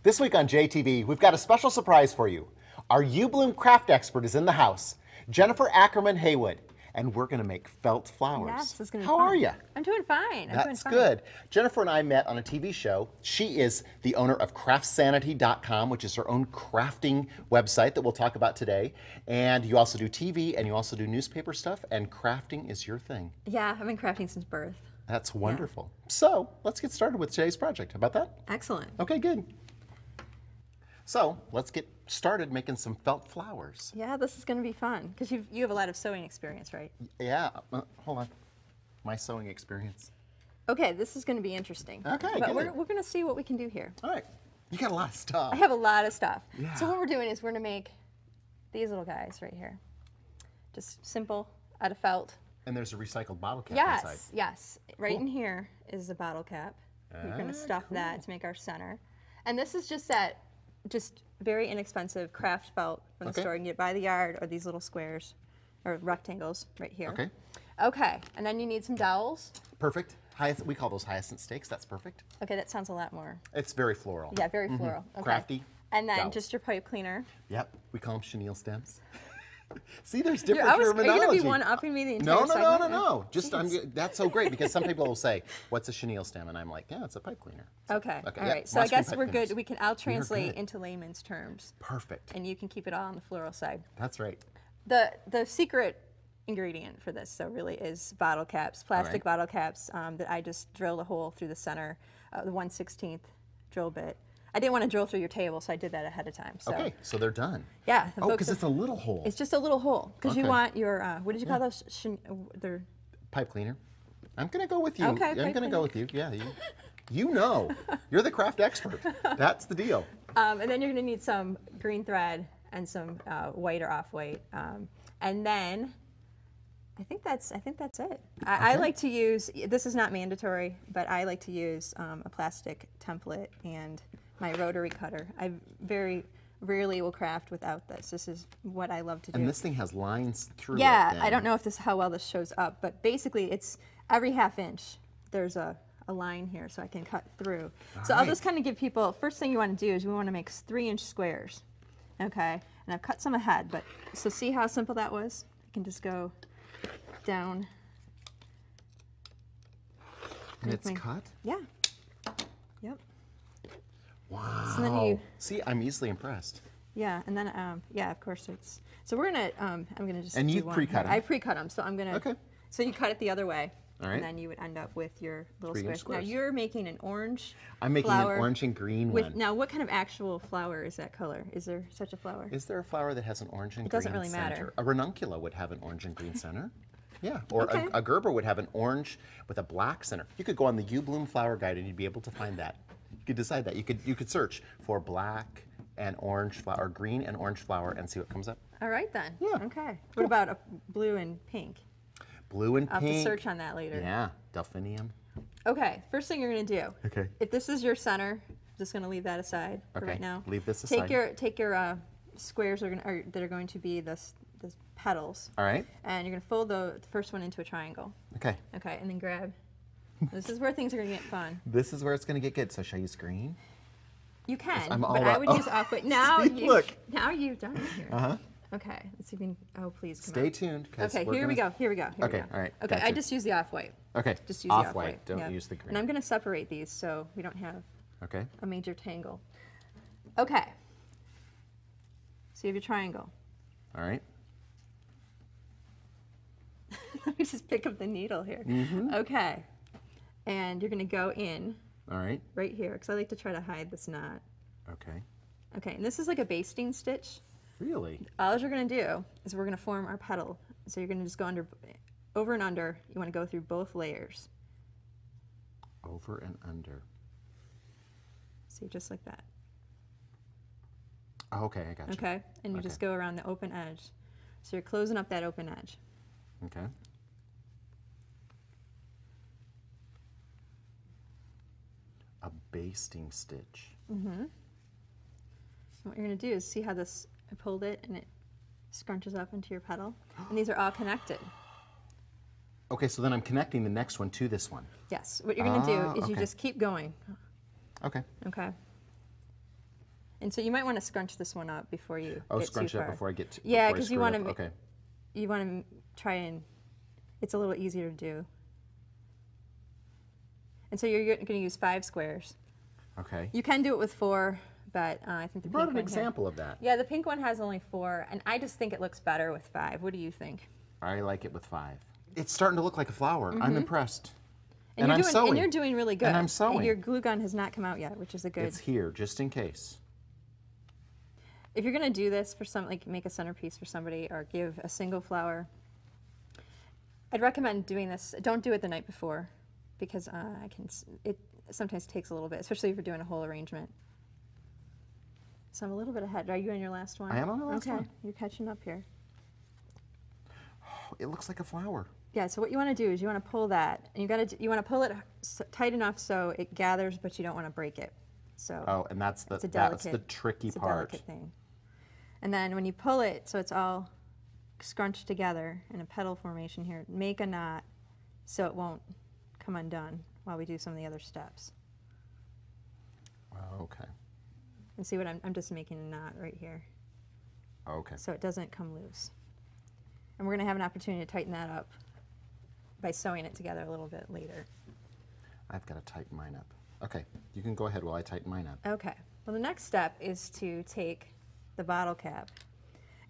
This week on JTV, we've got a special surprise for you. Our uBloom craft expert is in the house, Jennifer Ackerman-Haywood, and we're going to make felt flowers. Yes, this is going to be How fun. are you? I'm doing fine. That's good. Jennifer and I met on a TV show. She is the owner of CraftSanity.com, which is her own crafting website that we'll talk about today. And you also do TV and you also do newspaper stuff, and crafting is your thing. Yeah, I've been crafting since birth. That's wonderful. Yeah. So let's get started with today's project. How about that? Excellent. Okay, good. So let's get started making some felt flowers. Yeah, this is going to be fun because you have a lot of sewing experience, right? Yeah. Hold on. My sewing experience. Okay, this is going to be interesting. Okay, but good. we're going to see what we can do here. All right. You got a lot of stuff. I have a lot of stuff. Yeah. So what we're doing is we're going to make these little guys right here. Just simple, out of felt. And there's a recycled bottle cap inside. Yes, yes. Right in here is the bottle cap. We're going to stuff that to make our center. And this is just that, just very inexpensive craft felt from the store. You can get it by the yard, or these little squares or rectangles right here. Okay. Okay, and then you need some dowels. Perfect. We call those hyacinth stakes. That's perfect. Okay, that sounds a lot more. It's very floral. Yeah, very floral. Okay. Crafty. And then dowels. just your pipe cleaner. Yep. We call them chenille stems. See, there's different terminology. Are you going to be one-upping me the entire segment? No. Just that's so great because some people will say, "What's a chenille stem?" And I'm like, "Yeah, it's a pipe cleaner." So, okay. All yeah, right. So I guess we're cleaners. good. I'll translate into layman's terms. Perfect. And you can keep it all on the floral side. That's right. The secret ingredient for this, though, really is bottle caps, plastic bottle caps that I just drilled a hole through the center, the 1/16 drill bit. I didn't want to drill through your table, so I did that ahead of time. So. Okay, so they're done. Yeah. Oh, because it's a little hole. It's just a little hole, because you want your, what did you call those? They're pipe cleaner. I'm going to go with you. Okay, I'm going to go with you. Yeah, you know. You're the craft expert. That's the deal. And then you're going to need some green thread and some white or off-white. And then I think that's it. I like to use, this is not mandatory, but I like to use a plastic template and my rotary cutter. I very rarely will craft without this. This is what I love to do. And this thing has lines through it. Yeah, I don't know if how well this shows up, but basically it's every ½ inch there's a line here so I can cut through. So I'll just kind of give people, first thing you want to do is we want to make 3-inch squares. Okay, and I've cut some ahead, but so see how simple that was? I can just go down. And it's cut? Yeah. Yep. Wow. So then you, see, I'm easily impressed. Yeah, and then yeah, of course it's. So we're gonna. I'm gonna just. And do you've one pre-cut here. them. I pre-cut them, so I'm gonna. Okay. So you cut it the other way. All right. And then you would end up with your little 3-inch squares. Now squares. you're making an orange. I'm making flower an orange and green one. Now, what kind of actual flower is that color? Is there such a flower? Is there a flower that has an orange and green It doesn't really center? matter. A ranuncula would have an orange and green center. Yeah, or Okay. a Gerber would have an orange with a black center. You could go on the uBloom flower guide and you'd be able to find that. You could decide that. You could search for black and orange flower, or green and orange flower, and see what comes up. All right then. Yeah. Okay. What about a blue and pink? Blue and I'll pink. have to search on that later. Yeah, delphinium. Okay. First thing you're gonna do. Okay. If this is your center, I'm just gonna leave that aside for right now. Leave this aside. Take your squares that are going to be the petals. All right. And you're going to fold the first one into a triangle. Okay. Okay, and then grab. This is where things are going to get fun. This is where it's going to get good. So shall I use green? You can, I'm all but I would about- use off-white. Now look. Now you've done it here. Uh-huh. Okay, let's see if we can, oh please come Stay on. tuned. Okay, here we go. Okay, all right, Okay, I gotcha. just use the off-white. Okay, Just use off-white. the off-white. Don't yeah. use the green. And I'm going to separate these so we don't have Okay. a major tangle. Okay. So you have your triangle. All right. Let me just pick up the needle here. Okay. And you're going to go in All right. right here, because I like to try to hide this knot. Okay. Okay, and this is like a basting stitch. Really? All you're going to do is we're going to form our petal. So you're going to just go over and under. You want to go through both layers. Over and under. See, just like that. Oh, okay, I got you. Okay, and you just go around the open edge. So you're closing up that open edge. Okay. A basting stitch. And what you're going to do is see how this, I pulled it and it scrunches up into your petal. And these are all connected. Okay, so then I'm connecting the next one to this one. Yes, what you're going to do is you okay. just keep going. Okay. Okay. And so you might want to scrunch this one up before you get scrunch too it far. up before I get to Yeah, because you want to okay. you want to try and it's a little easier to do. And so you're going to use 5 squares. Okay. You can do it with 4, but I think the You pink brought an one example of that. Yeah, the pink one has only 4, and I just think it looks better with 5. What do you think? I like it with 5. It's starting to look like a flower. I'm impressed. And I'm sewing. And you're doing really good. And I'm sewing. And your glue gun has not come out yet, which is a good. It's here, just in case. If you're going to do this for some, like make a centerpiece for somebody or give a single flower, I'd recommend doing this. Don't do it the night before, because it sometimes takes a little bit, especially if you're doing a whole arrangement. So I'm a little bit ahead. Are you on your last one? I am on the last one. Okay, you're catching up here. Oh, it looks like a flower. Yeah, so what you want to do is you want to pull that, and you want to pull it tight enough so it gathers, but you don't want to break it. So oh, and that's the tricky it's part. a delicate thing. And then when you pull it, so it's all scrunched together in a petal formation here, make a knot so it won't come undone while we do some of the other steps. Okay. And see what I'm just making a knot right here. Okay. So it doesn't come loose. And we're going to have an opportunity to tighten that up by sewing it together a little bit later. I've got to tighten mine up. Okay, you can go ahead while I tighten mine up. Okay. Well, the next step is to take the bottle cap.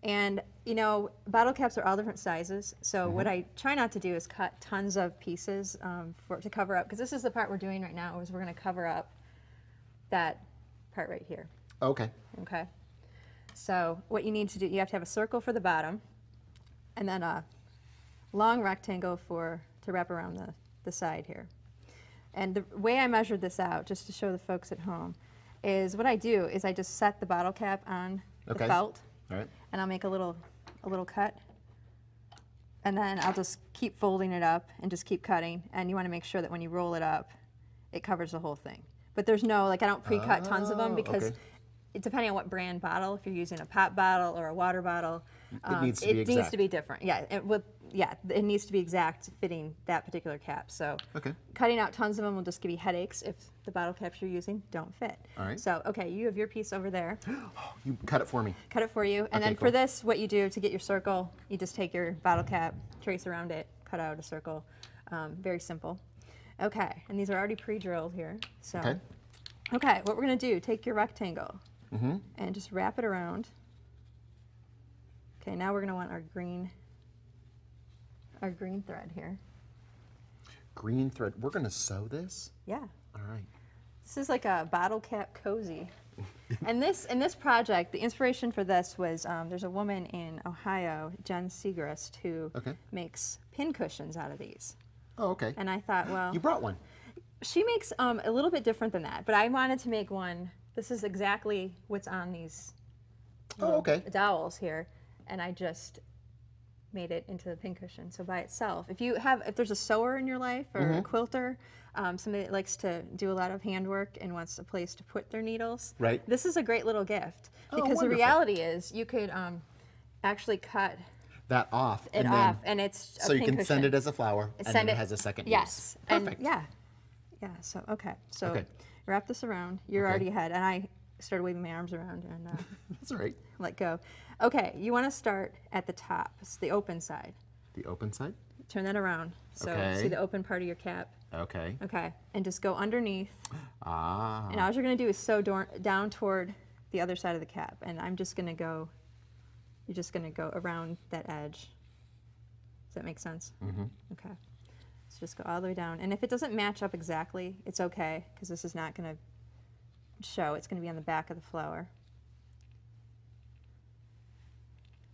And, you know, bottle caps are all different sizes. So what I try not to do is cut tons of pieces to cover up, because this is the part we're doing right now, is we're going to cover up that part right here. Okay. Okay. So what you need to do, you have to have a circle for the bottom, and then a long rectangle to wrap around the side here. And the way I measured this out, just to show the folks at home, is what I do is I just set the bottle cap on the felt, all right, and I'll make a little cut, and then I'll just keep folding it up and just keep cutting. And you want to make sure that when you roll it up, it covers the whole thing. But there's no, like, I don't pre-cut tons of them, because depending on what brand bottle, if you're using a pop bottle or a water bottle, it needs to be exact. Needs to be different. Yeah, it needs to be exact fitting that particular cap. So cutting out tons of them will just give you headaches if the bottle caps you're using don't fit. All right. So, okay, you have your piece over there. You cut it for me. Cut it for you. And then for this, what you do to get your circle, you just take your bottle cap, trace around it, cut out a circle. Very simple. Okay, and these are already pre-drilled here. So, okay, what we're going to do, take your rectangle and just wrap it around. Okay, now we're going to want our green thread here. Green thread. We're going to sew this? Yeah. All right. This is like a bottle cap cozy. And this project, the inspiration for this was there's a woman in Ohio, Jen Segrist, who makes pin cushions out of these. Oh, okay. And I thought, well, you brought one. She makes a little bit different than that, but I wanted to make one. This is exactly what's on these dowels here, and I just made it into the pin cushion. So by itself, if there's a sewer in your life or a quilter, somebody that likes to do a lot of handwork and wants a place to put their needles, this is a great little gift, because the reality is you could actually cut that off, and it's so you can send it as a flower, and then it has a second use. Perfect. And so wrap this around. You're already ahead, and I started waving my arms around, and that's all right. Let go. Okay, you want to start at the top. It's the open side. The open side? Turn that around. So see the open part of your cap. Okay. Okay, and just go underneath. Ah. And all you're going to do is sew down toward the other side of the cap, and I'm just going to go. You're just going to go around that edge. Does that make sense? Okay. So just go all the way down. And if it doesn't match up exactly, it's okay, because this is not going to show. It's going to be on the back of the flower.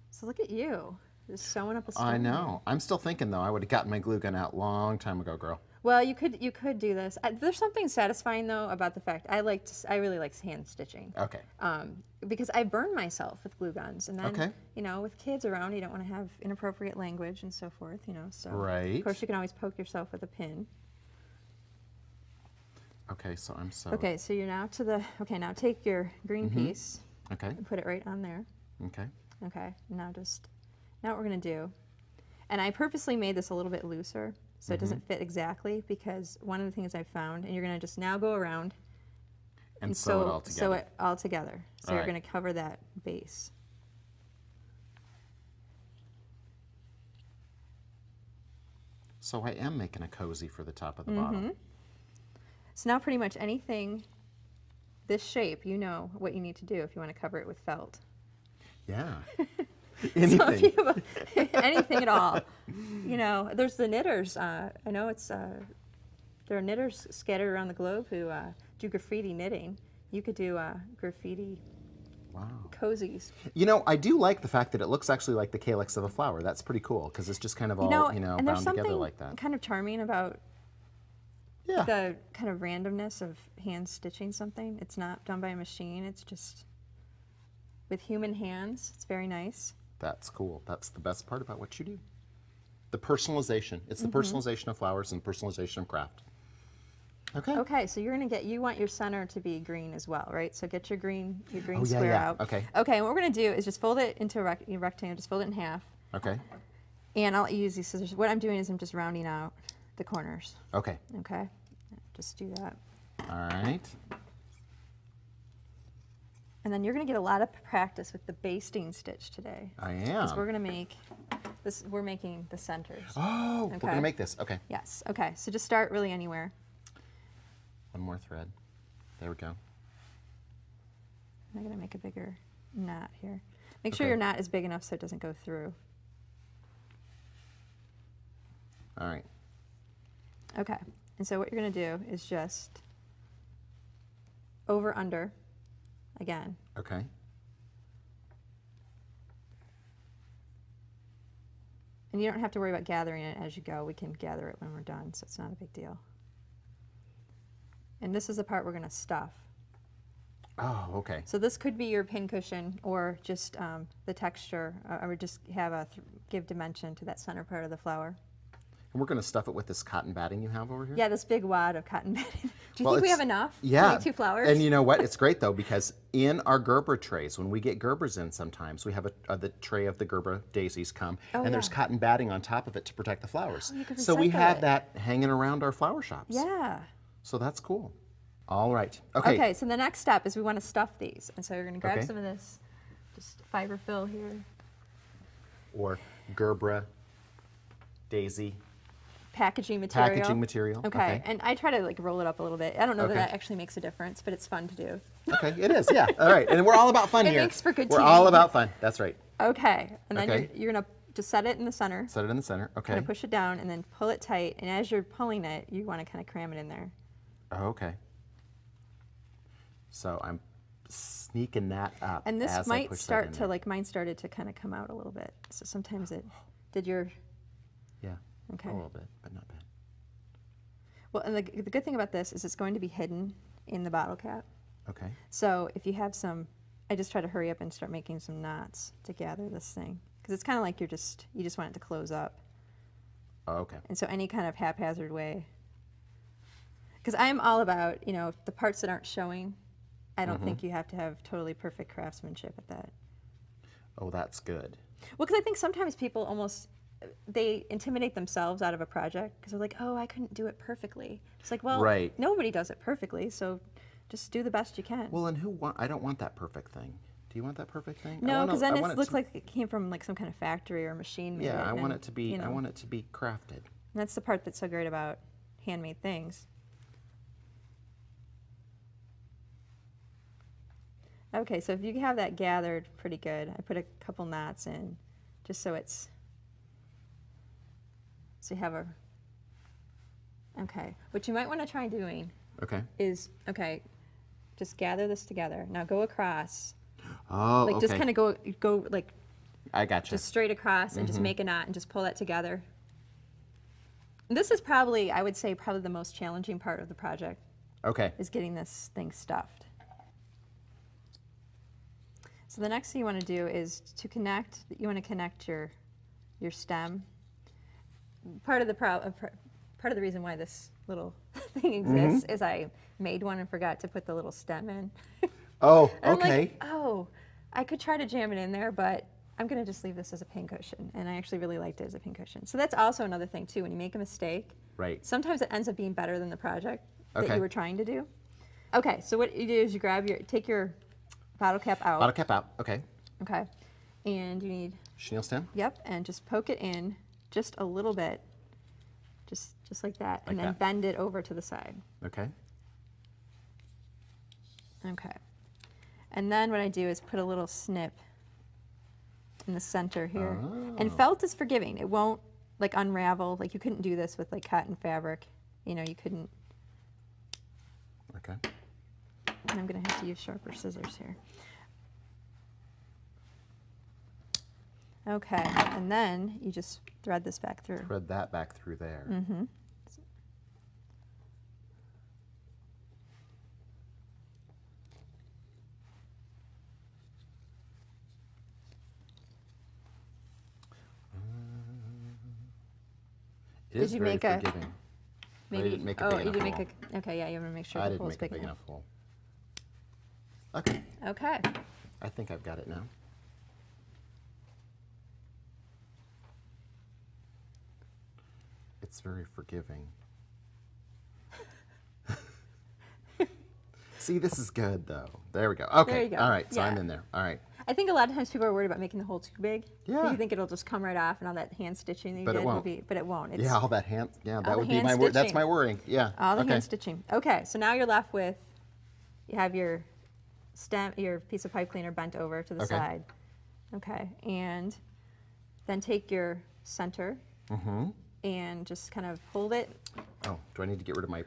So look at you, just sewing up a stone. I know. I'm still thinking, though, I would have gotten my glue gun out a long time ago, girl. Well, you could do this. There's something satisfying, though, about the fact I really like hand stitching. Okay. Because I burn myself with glue guns, and then you know, with kids around, you don't want to have inappropriate language and so forth. You know, so of course you can always poke yourself with a pin. Okay, so I'm sewing. Okay, so you're now to the. Okay, now take your green piece. Okay. And put it right on there. Okay. Okay. Now what we're gonna do, and I purposely made this a little bit looser, so it doesn't fit exactly, because one of the things I found, and you're going to just now go around And sew it all together. Sew it all together. So All you're right. going to cover that base. So I am making a cozy for the top of the bottle. So now pretty much anything this shape, you know what you need to do if you want to cover it with felt. Yeah. So Anything. if you, anything at all. You know, there's the knitters. I know it's there are knitters scattered around the globe who do graffiti knitting. You could do graffiti Wow. cozies. You know, I do like the fact that it looks actually like the calyx of a flower. That's pretty cool because it's just kind of all, and bound there's together something like that. kind of charming about Yeah. the kind of randomness of hand stitching something. It's not done by a machine. It's just with human hands. It's very nice. That's cool. That's the best part about what you do. The personalization. It's the personalization of flowers and personalization of craft. Okay. Okay, so you're gonna you want your center to be green as well, right? So get your green Oh, yeah, square yeah. out. Okay. Okay, and what we're gonna do is just fold it into a rectangle, just fold it in half. Okay. And I'll use these scissors. What I'm doing is I'm just rounding out the corners. Okay. Okay, just do that. All right. And then you're gonna get a lot of practice with the basting stitch today. I Because am. we're gonna make this. We're making the centers. Oh, we're Okay. going to make this. Okay. Yes. Okay. So just start really anywhere. One more thread. There we go. I'm gonna make a bigger knot here. Make sure Okay. your knot is big enough so it doesn't go through. All right. Okay. And so what you're gonna do is just over under again. Okay. And you don't have to worry about gathering it as you go. We can gather it when we're done, so it's not a big deal. And this is the part we're gonna stuff. Oh, okay. So this could be your pin cushion or just the texture, or just have give dimension to that center part of the flower. And we're going to stuff it with this cotton batting you have over here? Yeah, this big wad of cotton batting. Do you Well, think we it's- have enough Yeah. to make 2 flowers? And you know what? It's great though because in our Gerber trays, when we get Gerbers in sometimes, we have the tray of the Gerber daisies come and there's yeah. cotton batting on top of it to protect the flowers. you could So we recycle have it. that hanging around our flower shops. Yeah. So that's cool. All right. Okay. Okay, so the next step is we want to stuff these. And so you're going to grab Okay. some of this, just fiber fill here. Or Gerbera daisy Packaging material. packaging material. Okay. And I try to like roll it up a little bit. I don't know Okay. that that actually makes a difference, but it's fun to do. Okay, it is. Yeah. All right. And we're all about fun It here. makes for good We're TV. all about fun. That's right. Okay, and then Okay. you're going to just set it in the center, Set it in the center. Okay. kind of push it down, and then pull it tight. And as you're pulling it, you want to kind of cram it in there. Oh, okay. So I'm sneaking that up. And this as I might push that start in to, there. like mine started to kind of come out a little bit. So sometimes it, did your, Yeah. okay. A little bit, but not bad. Well, and the good thing about this is it's going to be hidden in the bottle cap. Okay. So if you have some, I just try to hurry up and start making some knots to gather this thing. Because it's kind of like you just want it to close up. Oh, okay. And so any kind of haphazard way. Because I'm all about, the parts that aren't showing, I don't think you have to have totally perfect craftsmanship at that. Oh, that's good. Well, because I think sometimes people almost, they intimidate themselves out of a project because they're like, oh, I couldn't do it perfectly. It's like, well, Right. nobody does it perfectly, so just do the best you can. Well, and I don't want that perfect thing. Do you want that perfect thing? No, because then I it want looks to- like it came from like some kind of factory or machine made. Yeah, it, I want and, it to be. I want it to be crafted. And that's the part that's so great about handmade things. Okay, so if you have that gathered pretty good, I put a couple knots in, just so it's, so you have a, okay. What you might want to try doing Okay. is, okay, just gather this together. Now go across, Oh, like okay. just kind of go like I gotcha. just straight across and just make a knot and just pull that together. This is probably, I would say, probably the most challenging part of the project Okay. is getting this thing stuffed. So the next thing you want to do is to connect, you want to connect your stem. Part of the reason why this little thing exists is I made one and forgot to put the little stem in. Oh, And I'm okay. like, oh, I could try to jam it in there, but I'm going to just leave this as a pincushion. And I actually really liked it as a pincushion. So that's also another thing, too. When you make a mistake, Right. sometimes it ends up being better than the project that Okay. you were trying to do. Okay, so what you do is you take your bottle cap out. Bottle cap out. Okay. Okay. And you need Chenille stem. Yep, and just poke it in just a little bit. Just like that. And Like then that. bend it over to the side. Okay. Okay. And then what I do is put a little snip in the center here. Oh. And felt is forgiving. It won't like unravel. Like you couldn't do this with like cotton fabric. You know, you couldn't. Okay. And I'm going to have to use sharper scissors here. Okay, and then you just thread this back through. Thread that back through there. Mm-hmm. It is you very make a- forgiving. Maybe. I didn't make a oh, big you enough did make hole. a. Okay, yeah, you want to make sure I the didn't hole's make a big big enough. enough hole. Okay. Okay. I think I've got it now. It's very forgiving. See, this is good though. There we go. Okay. There you go. All right. So Yeah. I'm in there. All right. I think a lot of times people are worried about making the hole too big. 'Cause Yeah. You think it'll just come right off, and all that hand stitching that you But it did will won't. be, but it won't. It's Yeah, all that hand. Yeah, all that the would be hand my word. That's stitching. my worrying. Yeah. all the okay. hand stitching. Okay, so now you're left with, you have your stem, your piece of pipe cleaner bent over to the Okay. side. Okay, and then take your center and just kind of hold it. Oh, do I need to get rid of my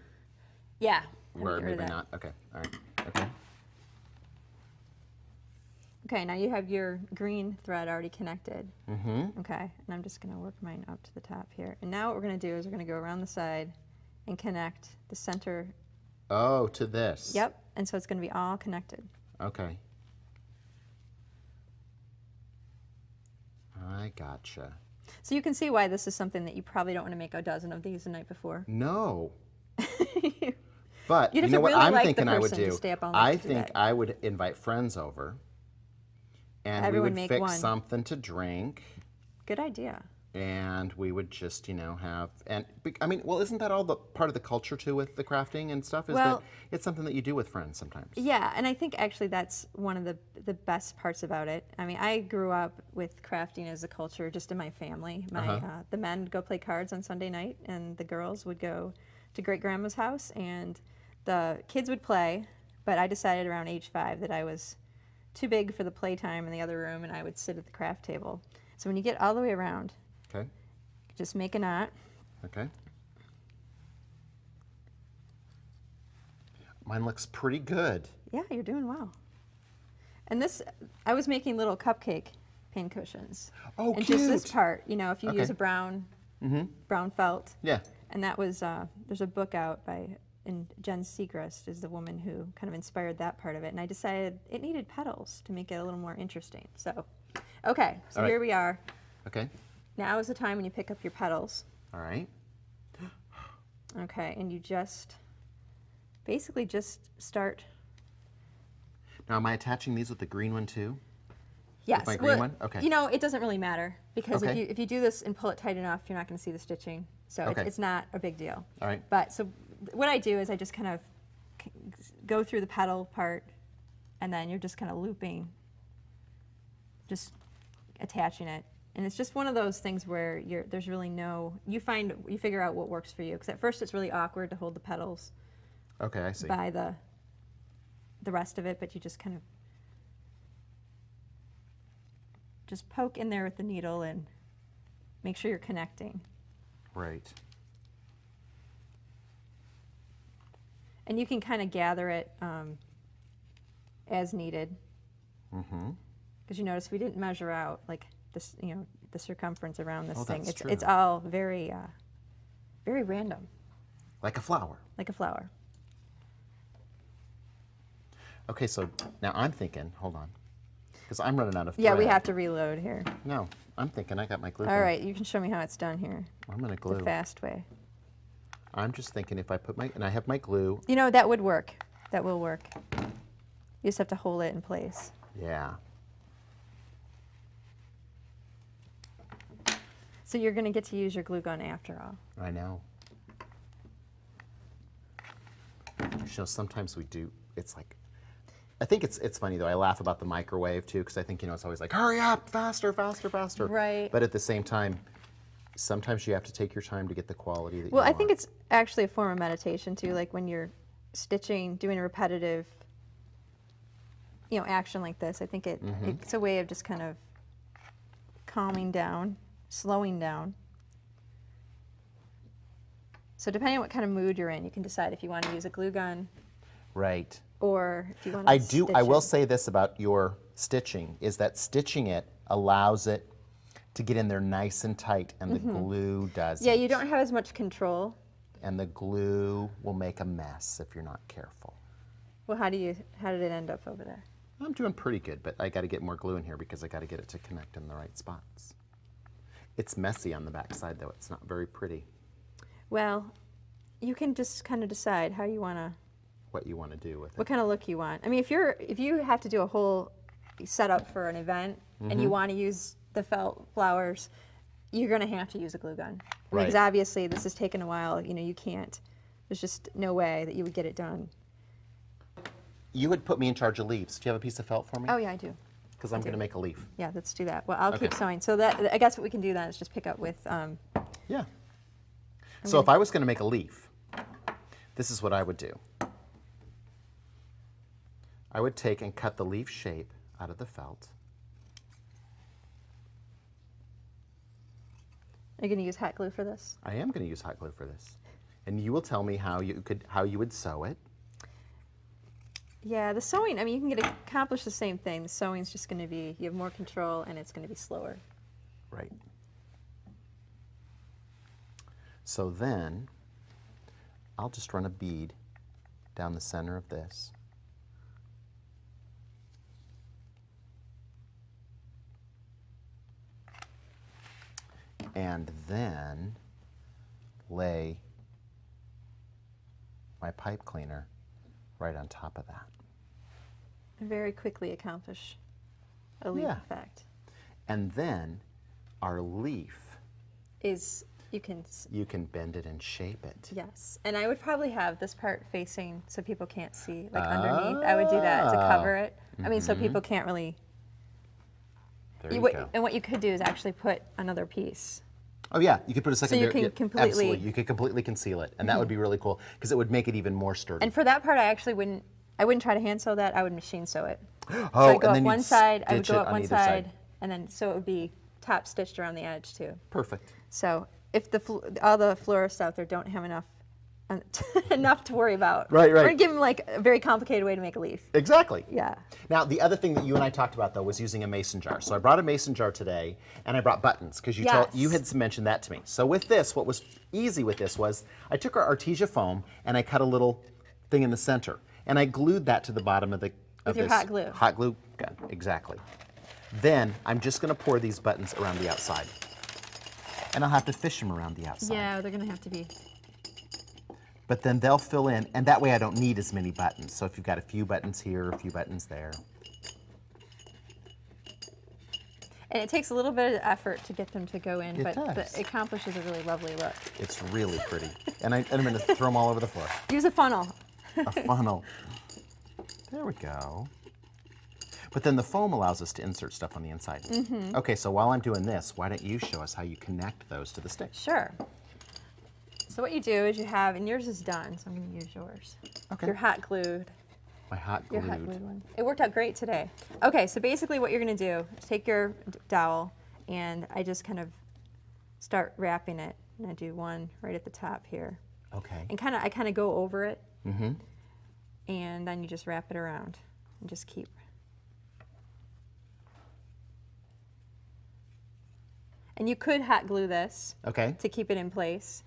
Yeah. kind of word? get rid of Maybe that. not. Okay. All right. Okay. Okay, now you have your green thread already connected. Mm-hmm. Okay, and I'm just going to work mine up to the top here. And now what we're going to do is we're going to go around the side and connect the center. Oh, to this. Yep, and so it's going to be all connected. Okay. I gotcha. So you can see why this is something that you probably don't want to make a dozen of these the night before. No. But You'd you have know to what really I'm like the thinking I would person to do? stay up all night I to do think that. I would invite friends over, and Everyone we would make fix one. something to drink, Good idea. and we would just, you know, have I mean, well, isn't that all the part of the culture too with the crafting and stuff? Is Well- that it's something that you do with friends sometimes? Yeah, and I think actually that's one of the best parts about it. I mean, I grew up with crafting as a culture just in my family. The men would go play cards on Sunday night, and the girls would go to great grandma's house, and the kids would play. But I decided around age 5 that I was too big for the playtime in the other room, and I would sit at the craft table. So when you get all the way around, Okay. just make a knot. Okay. Mine looks pretty good. Yeah, you're doing well. And this, I was making little cupcake pin cushions. Oh, and cute. just this part, you know, if you Okay. use a brown felt. Yeah. And that was, there's a book out by, and Jen Segrist is the woman who kind of inspired that part of it. And I decided it needed petals to make it a little more interesting. So, okay, so All right. here we are. Okay. Now is the time when you pick up your petals. All right. Okay, and you just, basically just start. Now, am I attaching these with the green one too? Yes. my green one? Okay. You know, it doesn't really matter because Okay. if you do this and pull it tight enough, you're not going to see the stitching. So Okay. it's not a big deal. All right. But so what I do is I just kind of go through the petal part, and then you're just kind of looping, just attaching it. And it's just one of those things where there's really no, you figure out what works for you. Because at first it's really awkward to hold the petals Okay, I see. by the rest of it, but you just kind of just poke in there with the needle and make sure you're connecting. Right. And you can kind of gather it as needed. Mm-hmm. Because you notice we didn't measure out like this, you know, the circumference around this Oh, thing. that's It's true. all very, very random, Like a flower. like a flower. Okay, so now I'm thinking, hold on, because I'm running out of thread. Yeah, we have to reload here. No, I'm thinking I got my glue All gun. right, you can show me how it's done here, I'm going to glue. the fast way. I'm just thinking if I put and I have my glue. You know, that would work. That will work. You just have to hold it in place. Yeah. So you're going to get to use your glue gun after all. I know. You know, sometimes we do it's like, I think it's funny though. I laugh about the microwave too, because I think, it's always like, hurry up, faster, faster, faster. Right. But at the same time, sometimes you have to take your time to get the quality that you Well, want. I think it's actually a form of meditation too, like when you're stitching, doing a repetitive, action like this. I think it's a way of just kind of calming down, slowing down. So depending on what kind of mood you're in, you can decide if you want to use a glue gun. Right. Or if you want to stitch I will it. say this about your stitching, is that stitching it allows it to get in there nice and tight, and the glue doesn't. Yeah, you don't have as much control. And the glue will make a mess if you're not careful. Well, how did it end up over there? I'm doing pretty good, but I got to get more glue in here because I got to get it to connect in the right spots. It's messy on the back side though. It's not very pretty. Well, you can just kind of decide how you want to. What you want to do with it. What kind of look you want. I mean, if you have to do a whole setup for an event and you want to use the felt flowers, you're going to have to use a glue gun. Right. Because obviously this has taken a while. You can't. There's just no way that you would get it done. You would put me in charge of leaves. Do you have a piece of felt for me? Oh yeah, I do. Because I'm going to make a leaf. Yeah, let's do that. Well, I'll keep Okay. sewing. So that I guess what we can do then is just pick up with. Yeah. So if I was going to make a leaf, this is what I would do. I would take and cut the leaf shape out of the felt. Are you going to use hot glue for this? I am going to use hot glue for this. And you will tell me how you would sew it. Yeah, the sewing, I mean, you can accomplish the same thing. The sewing's just going to be, you have more control and it's going to be slower. Right. So then, I'll just run a bead down the center of this. And then lay my pipe cleaner right on top of that. And very quickly accomplish a leaf Yeah. effect. And then our leaf, You can, you can bend it and shape it. yes. And I would probably have this part facing so people can't see, like underneath. I would do that to cover it. I mean, so people can't really. There you go. And what you could do is actually put another piece. Oh yeah, you could put a secondary. can yeah, completely- absolutely, you could completely conceal it, and that would be really cool because it would make it even more sturdy. And for that part, I actually wouldn't try to hand sew that. I would machine sew it. Oh, so I'd go and up then one you'd side, I would stitch go it up on one either side, and then so it would be top stitched around the edge too. Perfect. So if all the florists out there don't have enough enough to worry about, Right, we're right. gonna give them like a very complicated way to make a leaf. Exactly. Yeah. Now, the other thing that you and I talked about, though, was using a mason jar. So I brought a mason jar today, and I brought buttons, because Yes. you had mentioned that to me. So with this, what was easy with this was I took our Artesia foam, and I cut a little thing in the center, and I glued that to the bottom of the With your this hot glue. Hot glue gun, exactly. Then I'm just going to pour these buttons around the outside, and I'll have to fish them around the outside. Yeah, they're gonna have to be. But then they'll fill in, and that way I don't need as many buttons. So if you've got a few buttons here, a few buttons there. And it takes a little bit of effort to get them to go in, It but does. it accomplishes a really lovely look. It's really pretty. And I'm going to throw them all over the floor. Use a funnel. A funnel. There we go. But then the foam allows us to insert stuff on the inside. Okay, so while I'm doing this, why don't you show us how you connect those to the stick? Sure. So what you do is you have, and yours is done, so I'm going to use yours. Okay. You're hot glued. My hot Your glued. hot glued one. It worked out great today. Okay, so basically what you're going to do is take your dowel, and I just kind of start wrapping it. And I do one right at the top here. Okay. And I kind of go over it. And then you just wrap it around and just keep. And you could hot glue this Okay. to keep it in place.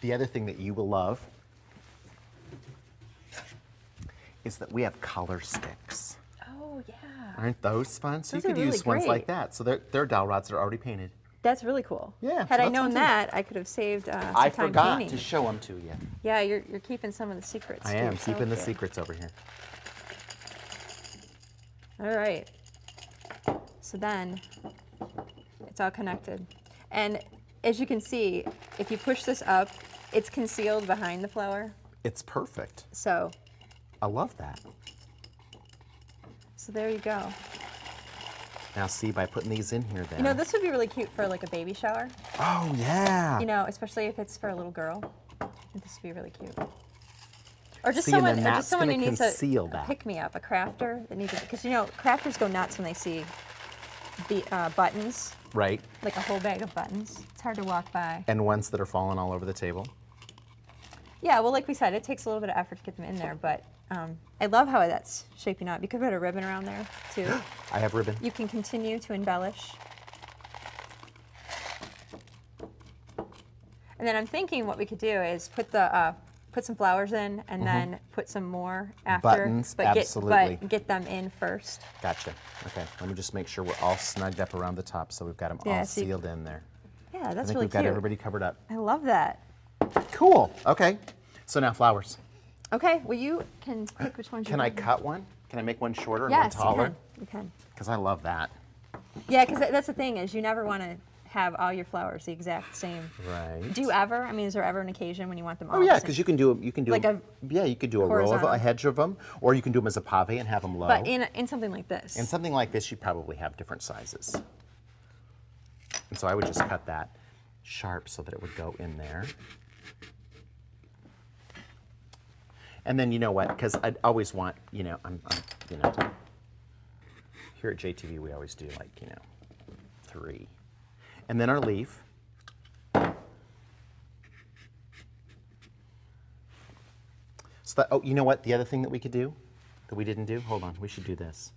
The other thing that you will love is that we have color sticks. Oh, yeah. Aren't those fun? So Those you are could really use ones like great. that. So they're dowel rods that are already painted. That's really cool. Yeah, Had so I that's known something- that, I could have saved some I time forgot painting. to show them to you. Yeah, you're keeping some of the secrets. I to am yourself keeping the here. secrets over here. All right. So then it's all connected. And as you can see, if you push this up, it's concealed behind the flower. It's perfect. So I love that. So there you go. Now see, by putting these in here then. You know, this would be really cute for like a baby shower. Oh, yeah. You know, especially if it's for a little girl. I think this would be really cute. Or just See, and someone, then or just that's someone who gonna needs conceal a that. pick-me-up, a crafter that needs it. Because, you know, crafters go nuts when they see buttons, Right. like a whole bag of buttons. It's hard to walk by. And ones that are falling all over the table. Yeah, well, like we said, it takes a little bit of effort to get them in there, but I love how that's shaping up. You could put a ribbon around there, too. I have ribbon. You can continue to embellish. And then I'm thinking what we could do is put the put some flowers in and then put some more after. Buttons, but absolutely. But get them in first. Gotcha. Okay, let me just make sure we're all snugged up around the top so we've got them Yeah, all so you- sealed in there. Yeah, I that's think really we've cute. got everybody covered up. I love that. Cool. Okay, so now flowers. Okay, well you can pick which ones you Can I want. cut one? Can I make one shorter and Yes, one taller? you can. Because I love that. Yeah, because that's the thing is you never want to have all your flowers the exact same. Right. Do you ever? I mean, is there ever an occasion when you want them all? Oh yeah, the same? because you can do Like a yeah, you could do a row of horizontal. a hedge of them, or you can do them as a pave and have them low. But in something like this. And something like this, you probably have different sizes. And so I would just cut that sharp so that it would go in there. And then you know what? Because I'd always want, you know, you know, here at JTV we always do like, you know, 3. And then our leaf. So that, oh, you know what? The other thing that we could do that we didn't do? Hold on, we should do this.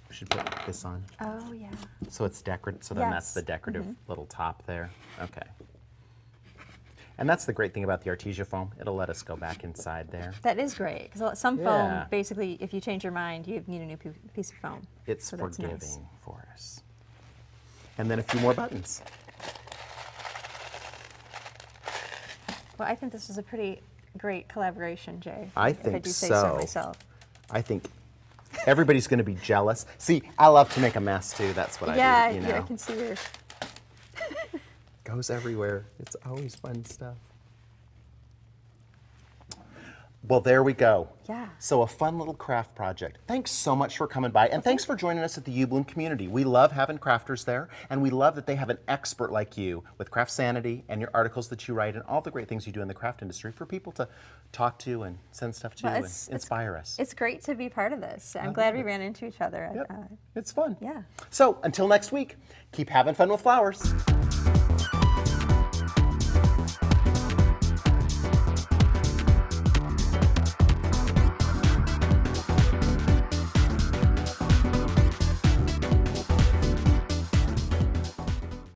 We should put this on. Oh yeah. So it's decorative, so then that's Yes. the decorative little top there. Okay. And that's the great thing about the Artesia foam. It'll let us go back inside there. That is great because some Yeah. foam, basically, if you change your mind, you need a new piece of foam. It's So that's forgiving nice. for us. And then a few more buttons. Well, I think this is a pretty great collaboration, Jay. I if I think do say so so. myself. I think everybody's going to be jealous. See, I love to make a mess too. That's what I do, you know. Yeah, I can see your. Goes everywhere. It's always fun stuff. Well, there we go. Yeah. So a fun little craft project. Thanks so much for coming by, and thanks for joining us at the uBloom community. We love having crafters there, and we love that they have an expert like you with Craft Sanity and your articles that you write and all the great things you do in the craft industry for people to talk to and send stuff to Well, and inspire us. It's great to be part of this. I'm glad we ran into each other. Yep. It's fun. yeah. So until next week, keep having fun with flowers.